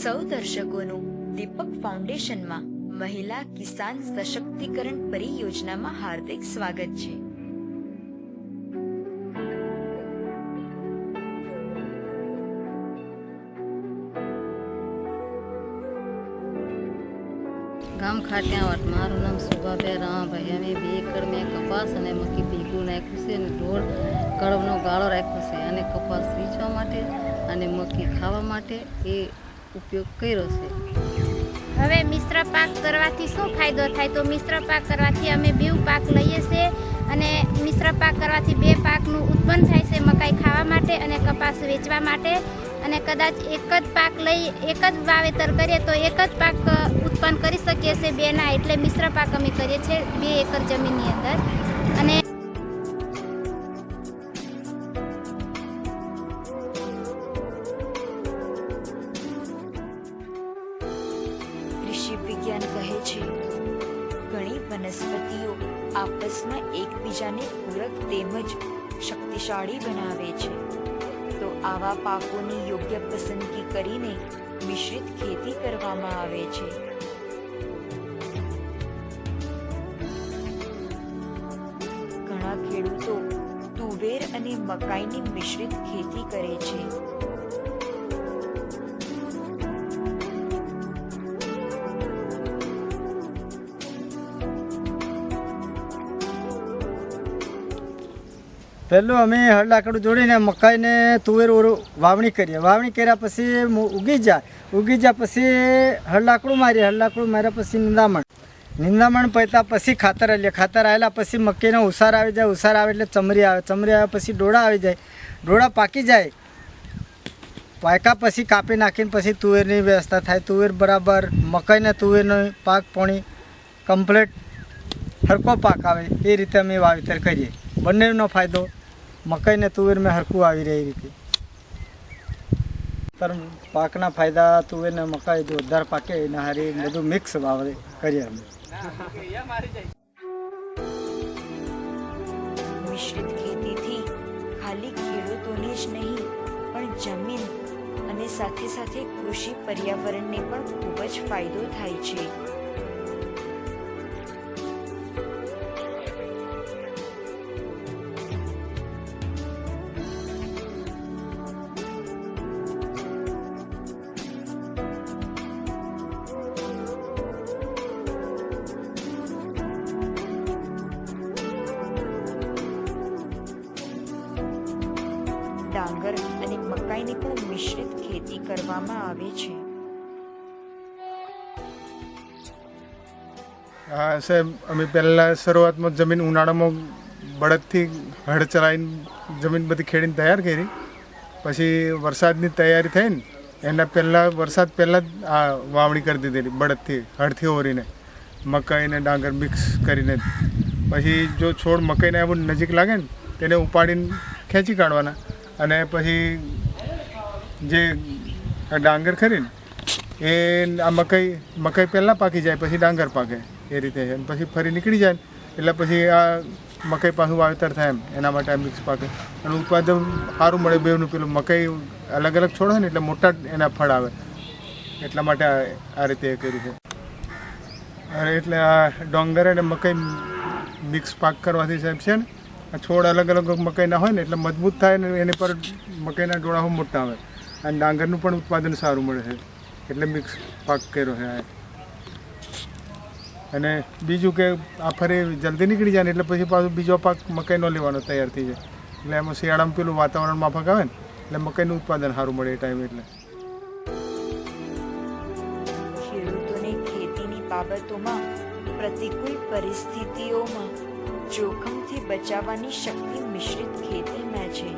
સૌ દર્શકોનું દીપક ફાઉન્ડેશનમાં મહિલા કિસાન સશક્તિકરણ પરિયોજનામાં હાર્દિક સ્વાગત છે। ગામ ખાટિયાવાડ। મારું નામ સુભાબેન રામાભાઈ। અમે 2 એકર મેં કપાસ અને મકી ભેગું નાખ્યું છે અને 1.5 કળવનો ગાળો રાખ્યો છે અને કપાસ વેચવા માટે અને મકી ખાવા માટે એ ઉપયોગ કર્યો છે। હવે મિશ્ર પાક કરવાથી શું ફાયદો થાય? તો મિશ્ર પાક કરવાથી અમે 2 પાક લઈએ છીએ અને મિશ્ર પાક કરવાથી 2 પાકનું ઉત્પન્ન થાય છે, મકાઈ ખાવા માટે અને કપાસ વેચવા માટે। અને કદાચ એક જ પાક લઈ એક જ વાવેતર કરીએ તો એક જ પાક ઉત્પન્ન કરી શકીએ છીએ 2 ના, એટલે મિશ્ર પાક અમે કરીએ છીએ 2 એકર જમીનની અંદર। અને કૃષિ વિજ્ઞાન કહે છે ઘણી વનસ્પતિઓ આપસમાં એકબીજાને પૂરક તેમજ શક્તિશાળી બનાવે છે, તો આવા પાકોની યોગ્ય પસંદગી કરીને મિશ્રિત ખેતી કરવામાં આવે છે। ઘણા ખેડૂતો તુવેર અને મકાઈની મિશ્રિત ખેતી કરે છે। પહેલું અમે હળ લાકડું જોડીને મકાઈને તુવેર વાવણી કરીએ। વાવણી કર્યા પછી ઉગી જાય પછી હળ લાકડું માર્યા પછી નિંદામણ પૈતા પછી ખાતર આવીએ। ખાતર આવેલા પછી મકાઈનો ઉસાર આવી જાય, ઉસાર આવે એટલે ચમરી આવે પછી ડોળા આવી જાય, ડોળા પાકી જાય, પાક્યા પછી કાપી નાખીને પછી તુવેરની વ્યવસ્થા થાય। તુવેર બરાબર મકાઈને તુવેરનો પાક પોણી કમ્પ્લીટ હરકો પાક આવે એ રીતે અમે વાવેતર કરીએ। બંનેનો ફાયદો મકાઈ ને તુવેર में હરકું આવી રહી રીતે પાકના ફાયદા તુવેર ને મકાઈ જોરદાર પાકે એના હારી બધું મિક્સ વાવે કરીએ અમે। મિશ્રિત ખેતીથી ખાલી ખેડૂતોને જ નહીં પણ જમીન અને સાથે સાથે કૃષિ પર્યાવરણને પણ ખૂબ જ ફાયદો થાય છે। ડાંગર અને મકાઈની પણ મિશ્રિત ખેતી કરવામાં આવે છે। હા સાહેબ, અમે પહેલાં શરૂઆતમાં જમીન ઉનાળામાં બળદથી હળ ચલાવીને જમીન બધી ખેડીને તૈયાર કરી, પછી વરસાદની તૈયારી થઈને એના પહેલાં વરસાદ પહેલાં જ આ વાવણી કરી દીધેલી બળદથી હળથી ઓરીને મકાઈ ને ડાંગર મિક્સ કરીને। પછી જો છોડ મકાઈને આવું નજીક લાગે ને તેને ઉપાડીને ખેંચી કાઢવાના અને પછી જે ડાંગર ખરીને એ આ મકાઈ પહેલાં પાકી જાય પછી ડાંગર પાકે એ રીતે છે। પછી ફરી નીકળી જાય એટલે પછી આ મકાઈ પાછું વાવેતર થાય એના માટે આ મિક્સ પાકે અને ઉત્પાદન સારું મળે બેવનું। પેલું મકાઈ અલગ અલગ છોડ હોય ને એટલે મોટા એના ફળ આવે, એટલા માટે આ રીતે એ કર્યું છે। અને એટલે આ ડાંગર અને મકાઈ મિક્સ પાક કરવાથી સાહેબ છે ને આ છોડ અલગ અલગ મકાઈના હોય ને એટલે મજબૂત થાય ને એની પર મકાઈના ડોળા મોટા આવે અને ડાંગરનું પણ ઉત્પાદન સારું મળે છે, એટલે મિક્સ પાક કર્યો છે આ। અને બીજું કે આ ફરી જલ્દી નીકળી જાય ને એટલે પછી પાછું બીજો પાક મકાઈનો લેવાનો તૈયાર થઈ જાય, એટલે એમાં શિયાળામાં પેલું વાતાવરણ માફક આવે ને એટલે મકાઈનું ઉત્પાદન સારું મળે એ ટાઈમે। એટલે ખેડૂતોને ખેતીની બાબતોમાં પ્રતિકૂળ પરિસ્થિતિઓમાં જોખમથી બચાવવાની શક્તિ મિશ્રિત ખેતીમાં છે।